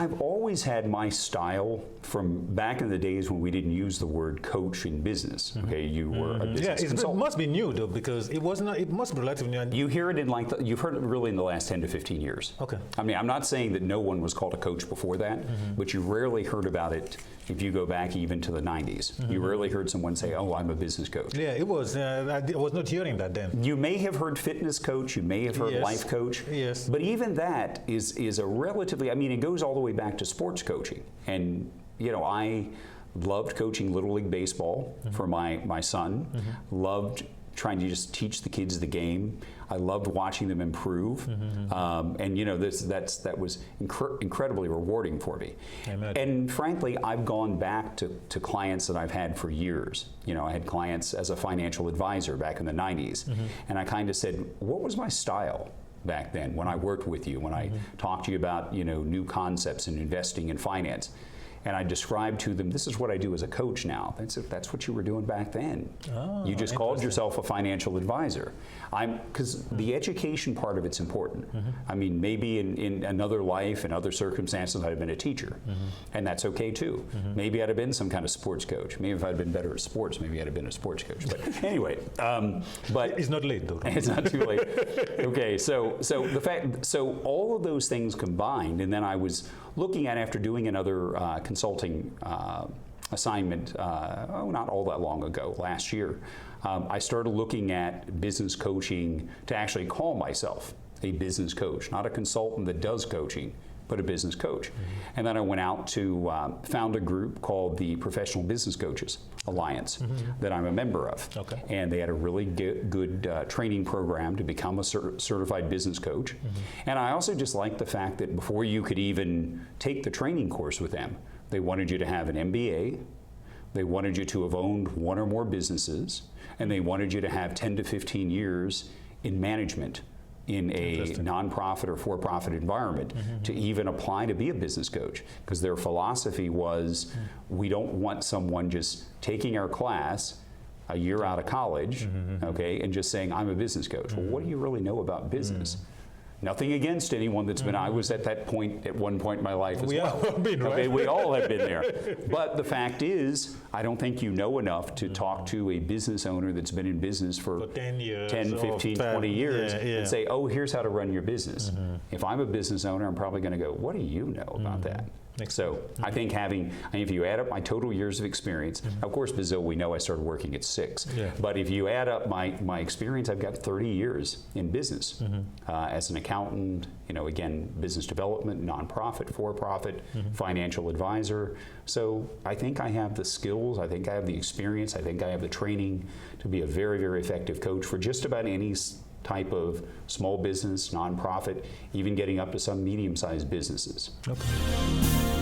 I've always had my style from back in the days when we didn't use the word coach in business. Okay, you were a business consultant. It must be new though, because it must be relatively new. You hear it in you've heard it really in the last 10 to 15 years. Okay. I mean, I'm not saying that no one was called a coach before that, but you rarely heard about it if you go back even to the 90s. You rarely heard someone say, oh, I'm a business coach. Yeah, it was. I was not hearing that then. You may have heard fitness coach, you may have heard life coach, but even that is a relatively, I mean, it goes all the way back to sports coaching. And, you know, I loved coaching Little League Baseball for my son, loved trying to just teach the kids the game. I loved watching them improve, and you know that was incredibly rewarding for me. And frankly, I've gone back to clients that I've had for years. You know, I had clients as a financial advisor back in the 90s, and I kind of said, what was my style back then when I worked with you, when I talked to you about, you know, new concepts in investing and finance? And I described to them, this is what I do as a coach now. That's what you were doing back then. Oh, you just called yourself a financial advisor. Because the education part of it's important. I mean, maybe in another life and other circumstances, I'd have been a teacher. And that's okay too. Maybe I'd have been some kind of sports coach. Maybe if I'd been better at sports, maybe I'd have been a sports coach. But anyway, but it's not late though. It's not too late. Okay, so all of those things combined, and then I was looking at, after doing another consulting assignment, not all that long ago, last year, I started looking at business coaching to actually call myself a business coach, not a consultant that does coaching, but a business coach. And then I went out to found a group called the Professional Business Coaches Alliance that I'm a member of. Okay. And they had a really good training program to become a certified business coach. And I also just liked the fact that before you could even take the training course with them, they wanted you to have an MBA, they wanted you to have owned one or more businesses, and they wanted you to have 10 to 15 years in management in a nonprofit or for-profit environment to even apply to be a business coach, because their philosophy was, we don't want someone just taking our class a year out of college, okay, and just saying, I'm a business coach. Well, what do you really know about business? Nothing against anyone that's been, I was at that point at one point in my life as well. Okay, we all have been there. But the fact is, I don't think you know enough to talk to a business owner that's been in business for 10 years, 10, 15, 20 years and say, oh, here's how to run your business. If I'm a business owner, I'm probably going to go, what do you know about that? So I think if you add up my total years of experience, of course, Brazil, we know I started working at 6. But if you add up my experience, I've got 30 years in business as an accountant, you know, again, business development, nonprofit, for-profit, financial advisor. So I think I have the skills, I think I have the experience, I think I have the training to be a very, very effective coach for just about any type of small business, nonprofit, even getting up to some medium-sized businesses. Okay.